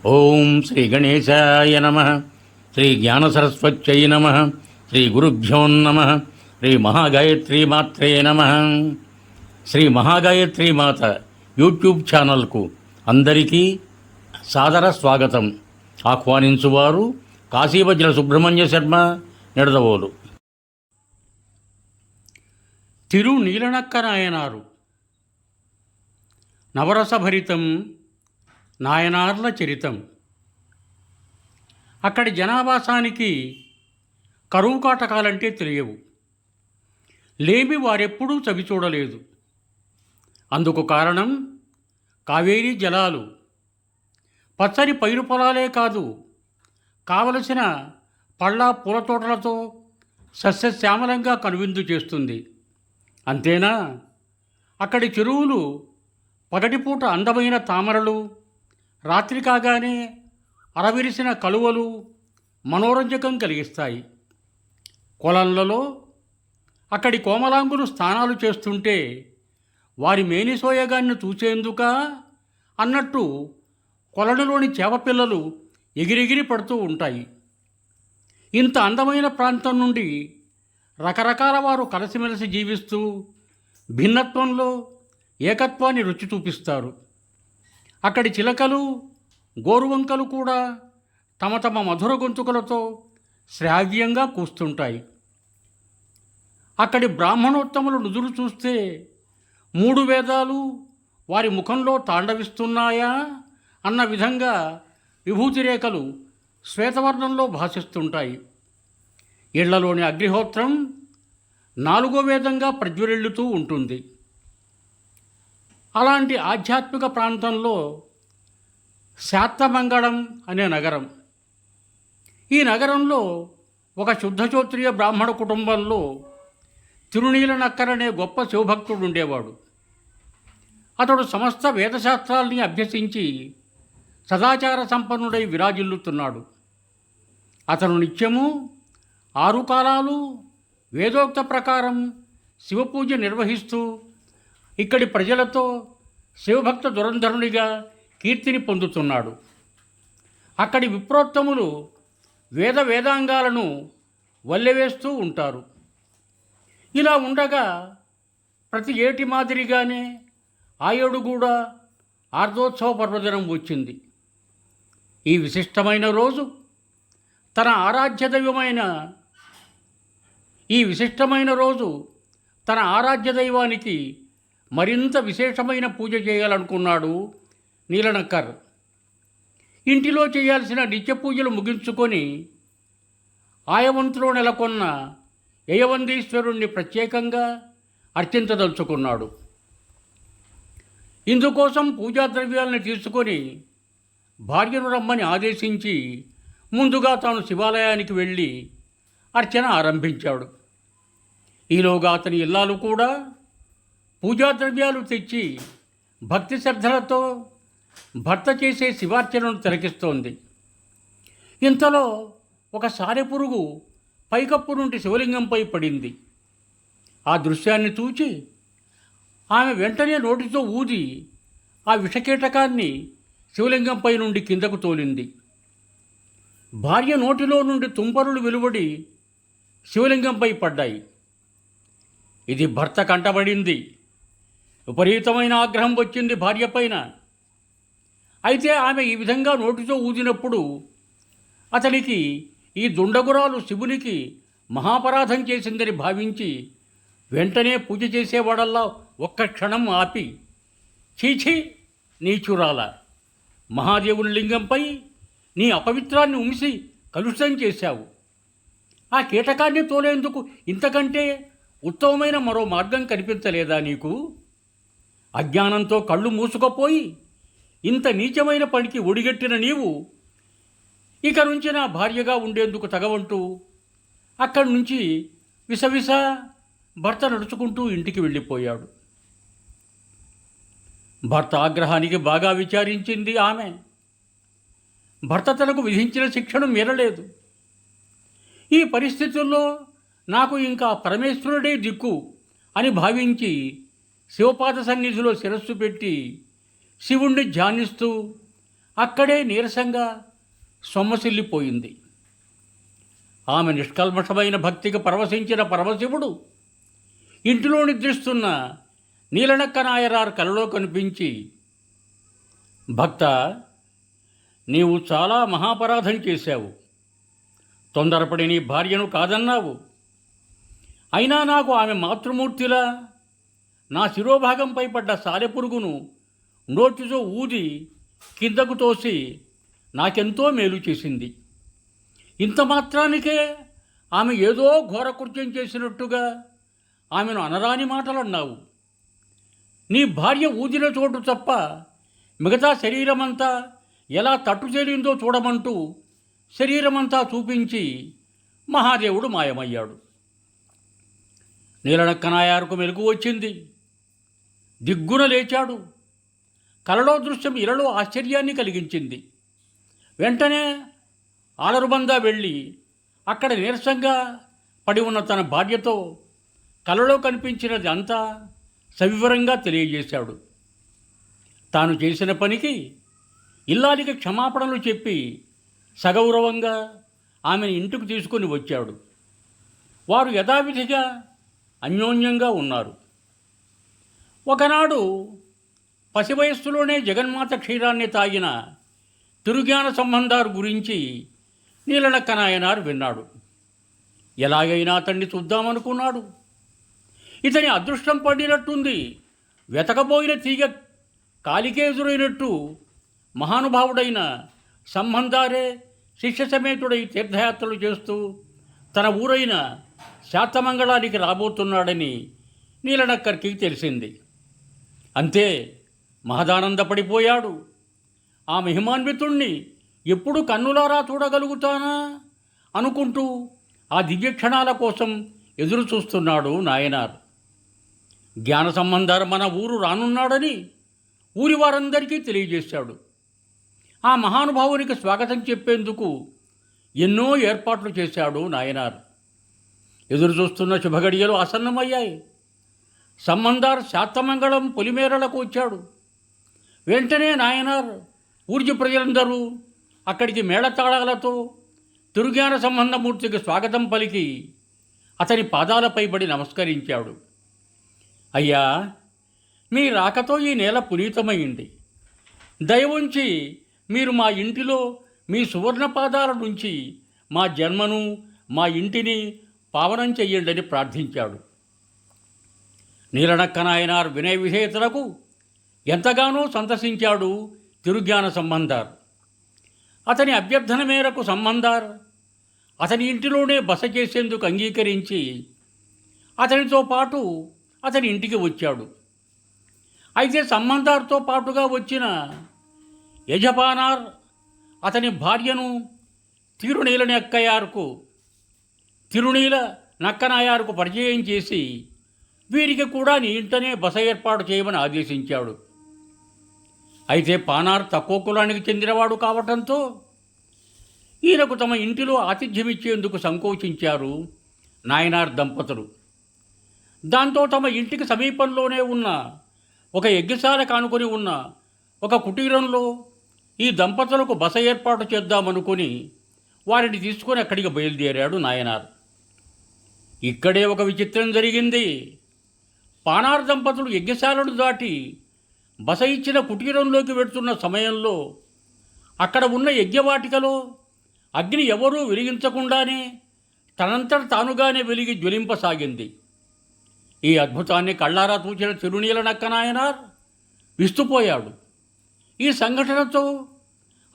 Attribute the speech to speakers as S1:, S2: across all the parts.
S1: ఓం శ్రీ గణేశాయ నమ. శ్రీ జ్ఞానసరస్వత్యై నమ. శ్రీ గురుభ్యో నమ. శ్రీ మహాగాయత్రీ మాత్రే నమ. శ్రీ మహాగాయత్రీ మాత యూట్యూబ్ ఛానల్కు అందరికీ సాదర స్వాగతం. ఆహ్వానించువారు కాశీవజ్ర సుబ్రహ్మణ్య శర్మ, నిడదవోలు. తిరునీలనక్క నాయనారు. నవరసభరితం నాయనార్ల చరితం. అక్కడి జనావాసానికి కరువు కాటకాలంటే తెలియవు. లేమి వారెప్పుడూ చవిచూడలేదు. అందుకు కారణం కావేరీ జలాలు. పచ్చని పైరు పొలాలే కాదు, కావలసిన పళ్ళ పూల తోటలతో సస్యశ్యామలంగా కనువిందు చేస్తుంది. అంతేనా, అక్కడి చెరువులు పగటిపూట అందమైన తామరలు, రాత్రి కాగానే అరవిరిసిన కలువలు మనోరంజకం కలిగిస్తాయి. కొలన్లలో అక్కడి కోమలాంగులు స్నానాలు చేస్తుంటే వారి మేనిసోయగాన్ని చూసేందుకా అన్నట్టు కొలనులోని చేపపిల్లలు ఎగిరెగిరి పడుతూ ఉంటాయి. ఇంత అందమైన ప్రాంతం నుండి రకరకాల వారు కలిసిమెలిసి జీవిస్తూ భిన్నత్వంలో ఏకత్వాన్ని రుచి చూపిస్తారు. అక్కడి చిలకలు, గోరువంకలు కూడా తమ తమ మధుర గొంతుకలతో శ్రావ్యంగా కూస్తుంటాయి. అక్కడి బ్రాహ్మణోత్తములు నుదురు చూస్తే 3 వేదాలు వారి ముఖంలో తాండవిస్తున్నాయా అన్న విధంగా విభూతి రేఖలు శ్వేతవర్ణంలో భాసిస్తుంటాయి. ఇళ్లలోని అగ్నిహోత్రం 4వ వేదంగా ప్రజ్వరిల్లుతూ ఉంటుంది. అలాంటి ఆధ్యాత్మిక ప్రాంతంలో శాత్తమంగళం అనే నగరం. ఈ నగరంలో ఒక శుద్ధచోత్రీయ బ్రాహ్మణ కుటుంబంలో తిరునీలనక్కరనే గొప్ప శివభక్తుడు ఉండేవాడు. అతడు సమస్త వేదశాస్త్రాల్ని అభ్యసించి సదాచార సంపన్నుడై విరాజిల్లుతున్నాడు. అతను నిత్యము 6 కాలాలు వేదోక్త ప్రకారం శివపూజ నిర్వహిస్తూ ఇక్కడి ప్రజలతో శివభక్త దురంధరునిగా కీర్తిని పొందుతున్నాడు. అక్కడి విప్రోత్తములు వేదాంగాలను వల్లెవేస్తూ ఉంటారు. ఇలా ఉండగా ప్రతి ఏటి మాదిరిగానే ఆ ఏడు కూడా ఆర్ధోత్సవ పర్వదినం వచ్చింది. ఈ విశిష్టమైన రోజు తన ఆరాధ్య దైవానికి మరింత విశేషమైన పూజ చేయాలనుకున్నాడు నీలనక్కర్. ఇంటిలో చేయాల్సిన నిత్య పూజలు ముగించుకొని ఆయవంతులో నెలకొన్న యయవందీశ్వరుణ్ణి ప్రత్యేకంగా అర్చించదలుచుకున్నాడు. ఇందుకోసం పూజా ద్రవ్యాలను తీసుకొని భార్యను రమ్మని ఆదేశించి ముందుగా తాను శివాలయానికి వెళ్ళి అర్చన ఆరంభించాడు. ఈలోగా అతని ఇల్లాలు కూడా పూజా ద్రవ్యాలు తెచ్చి భక్తి శ్రద్ధలతో భర్త చేసే శివార్చనను తిలకిస్తోంది. ఇంతలో ఒక సారెపురుగు పైకప్పు నుండి శివలింగంపై పడింది. ఆ దృశ్యాన్ని చూచి ఆమె వెంటనే నోటితో ఊది ఆ విషకీటకాన్ని శివలింగంపై నుండి కిందకు తోలింది. భార్య నోటిలో నుండి తుంపరులు వెలువడి శివలింగంపై పడ్డాయి. ఇది భర్త కంటబడింది. విపరీతమైన ఆగ్రహం వచ్చింది భార్య పైన. అయితే ఆమె ఈ విధంగా నోటితో ఊదినప్పుడు అతనికి ఈ దుండగురాలు శివునికి మహాపరాధం చేసిందని భావించి వెంటనే పూజ చేసేవాడల్లా ఒక్క క్షణం ఆపి, చీచి నీచురాల, మహాదేవుని లింగంపై నీ అపవిత్రాన్ని ఉమిసి కలుషితం చేశావు. ఆ కీటకాన్ని తోలేందుకు ఇంతకంటే ఉత్తమమైన మరో మార్గం కనిపించలేదా నీకు? అజ్ఞానంతో కళ్ళు మూసుకుపోయి ఇంత నీచమైన పనికి ఒడిగట్టిన నీవు ఇక నుంచి నా భార్యగా ఉండేందుకు తగవంటూ అక్కడి నుంచి విసవిస భర్త నడుచుకుంటూ ఇంటికి వెళ్ళిపోయాడు. భర్త ఆగ్రహానికి బాగా విచారించింది ఆమె. భర్త తనకు విధించిన శిక్షను మీరలేదు. ఈ పరిస్థితుల్లో నాకు ఇంకా పరమేశ్వరుడే దిక్కు అని భావించి శివపాద సన్నిధిలో శిరస్సు పెట్టి శివుణ్ణి ధ్యానిస్తూ అక్కడే నీరసంగా సొమ్మసిల్లిపోయింది. ఆమె నిష్కల్మషమైన భక్తికి పరవశించిన పరమశివుడు ఇంటిలో నిద్రిస్తున్న నీలనక్క నాయనార్ కలలో కనిపించి, భక్త, నీవు చాలా మహాపరాధం చేశావు. తొందరపడి నీ భార్యను కాదన్నావు. అయినా నాకు ఆమె మాతృమూర్తిలా నా శిరోభాగంపై పడ్డ సాలెపురుగును నోటితో ఊది కిందకు తోసి నాకెంతో మేలు చేసింది. ఇంత మాత్రానికే ఆమె ఏదో ఘోరకృత్యం చేసినట్టుగా ఆమెను అనరాని మాటలన్నావు. నీ భార్య ఊదిన చోటు తప్ప మిగతా శరీరమంతా ఎలా తట్టుచేరిందో చూడమంటూ శరీరమంతా చూపించి మహాదేవుడు మాయమయ్యాడు. నీలనక్క నాయారుకు మెలకు వచ్చింది. దిగ్గున లేచాడు. కలలో దృశ్యం ఇలలో ఆశ్చర్యాన్ని కలిగించింది. వెంటనే ఆలరుబందా వెళ్ళి అక్కడ నీరసంగా పడి ఉన్న తన భార్యతో కలలో కనిపించినది అంతా సవివరంగా తెలియజేశాడు. తాను చేసిన పనికి ఇల్లాలికి క్షమాపణలు చెప్పి సగౌరవంగా ఆమెను ఇంటికి తీసుకుని వచ్చాడు. వారు యథావిధిగా అన్యోన్యంగా ఉన్నారు. ఒకనాడు పసి వయస్సులోనే జగన్మాత క్షీరాన్ని తాగిన తిరుజ్ఞాన సంబంధారు గురించి నీలనక్క నాయనార్ విన్నాడు. ఎలాగైనా అతన్ని చూద్దామనుకున్నాడు. ఇతని అదృష్టం పడినట్టుంది. వెతకబోయిన తీగ కాలికేజురైనట్టు మహానుభావుడైన సంబంధారే శిష్య సమేతుడై తీర్థయాత్రలు చేస్తూ తన ఊరైన శాతమంగళానికి రాబోతున్నాడని నీలనక్కరికి తెలిసింది. అంతే, మహదానందపడిపోయాడు. ఆ మహిమాన్వితుణ్ణి ఎప్పుడు కన్నులారా చూడగలుగుతానా అనుకుంటూ ఆ దివ్యక్షణాల కోసం ఎదురు చూస్తున్నాడు నాయనార్. జ్ఞాన సంబంధారు మన ఊరు రానున్నాడని ఊరి వారందరికీ తెలియజేశాడు. ఆ మహానుభావునికి స్వాగతం చెప్పేందుకు ఎన్నో ఏర్పాట్లు చేశాడు నాయనార్. ఎదురు చూస్తున్న శుభగడియలు ఆసన్నమయ్యాయి. సంబంధార్ శాతమంగళం పొలిమేరలకు వచ్చాడు. వెంటనే నాయనార్ ఊర్జి ప్రజలందరూ అక్కడికి మేళతాళాలతో తిరుజ్ఞాన సంబంధమూర్తికి స్వాగతం పలికి అతని పాదాలపై పడి నమస్కరించాడు. అయ్యా, మీ రాకతో ఈ నేల పునీతమైంది. దయవుంచి మీరు మా ఇంటిలో మీ సువర్ణ పాదాల నుంచి మా జన్మను మా ఇంటిని పావనం చెయ్యండి ప్రార్థించాడు. నీలనక్క నాయనార్ వినయ విధేయతలకు ఎంతగానో సంతసించాడు తిరుజ్ఞాన సంబంధార్. అతని అభ్యర్థన మేరకు సంబంధార్ అతని ఇంటిలోనే బస చేసేందుకు అంగీకరించి అతనితో పాటు అతని ఇంటికి వచ్చాడు. అయితే సంబంధార్తో పాటుగా వచ్చిన యజపానార్ అతని భార్యను తిరునీల నక్కనాయారుకు పరిచయం చేసి వీరికి కూడా నీ ఇంటనే బస ఏర్పాటు చేయమని ఆదేశించాడు. అయితే పానార్ తక్కువ కులానికి చెందినవాడు కావటంతో ఈయనకు తమ ఇంటిలో ఆతిథ్యమిచ్చేందుకు సంకోచించారు నాయనార్ దంపతులు. దాంతో తమ ఇంటికి సమీపంలోనే ఉన్న ఒక యజ్ఞశాల కానుకొని ఉన్న ఒక కుటీరంలో ఈ దంపతులకు బస ఏర్పాటు చేద్దామనుకొని వారిని తీసుకొని అక్కడికి బయలుదేరాడు నాయనార్. ఇక్కడే ఒక విచిత్రం జరిగింది. పానార్ దంపతులు యజ్ఞశాలను దాటి బస ఇచ్చిన కుటీరంలోకి వెడుతున్న సమయంలో అక్కడ ఉన్న యజ్ఞవాటికలో అగ్ని ఎవరూ వెలిగించకుండానే తనంతట తానుగానే వెలిగి జ్వలింపసాగింది. ఈ అద్భుతాన్ని కళ్ళారా చూచిన తిరునీల నక్కనాయనార్ విస్తుపోయాడు. ఈ సంఘటనతో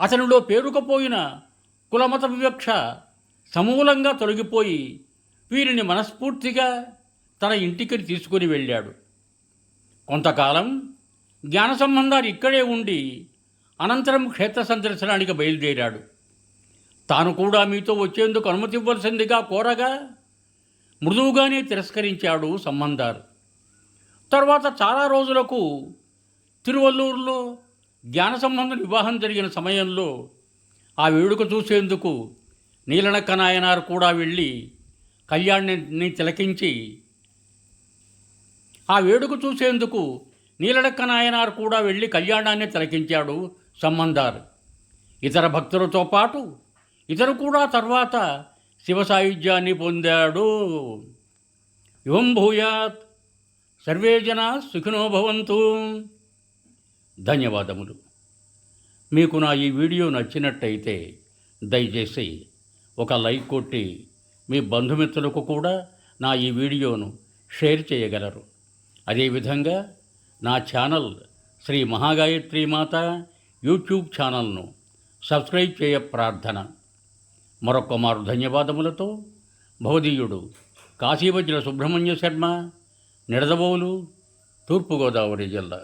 S1: అతనిలో పేరుకుపోయిన కులమత వివక్ష సమూలంగా తొలగిపోయి వీరిని మనస్ఫూర్తిగా తన ఇంటికి తీసుకుని వెళ్ళాడు. కొంతకాలం జ్ఞాన సంబంధాలు ఇక్కడే ఉండి అనంతరం క్షేత్ర సందర్శనానికి బయలుదేరాడు. తాను కూడా మీతో వచ్చేందుకు అనుమతి ఇవ్వాల్సిందిగా కోరగా మృదువుగానే తిరస్కరించాడు సంబంధారు. తర్వాత చాలా రోజులకు తిరువల్లూరులో జ్ఞాన సంబంధం వివాహం జరిగిన సమయంలో ఆ వేడుక చూసేందుకు నీలనక్క నాయనార్ కూడా వెళ్ళి కళ్యాణాన్ని తిలకించి కళ్యాణాన్ని తిలకించాడు సంబంధారు. ఇతర భక్తులతో పాటు ఇతను కూడా తర్వాత శివ సాయుధ్యాన్ని పొందాడు. యువం భూయాత్. సర్వే జనా సుఖినో భవంతు. ధన్యవాదములు. మీకు నా ఈ వీడియో నచ్చినట్టయితే దయచేసి ఒక లైక్ కొట్టి మీ బంధుమిత్రులకు కూడా నా ఈ వీడియోను షేర్ చేయగలరు. అదేవిధంగా నా ఛానల్ శ్రీ మహాగాయత్రి మాత యూట్యూబ్ ఛానల్ను సబ్స్క్రైబ్ చేయ ప్రార్థన. మరొక్క మారు ధన్యవాదములతో భవదీయుడు కాశీవజ్ర సుబ్రహ్మణ్య శర్మ, నిడదవోలు, తూర్పుగోదావరి జిల్లా.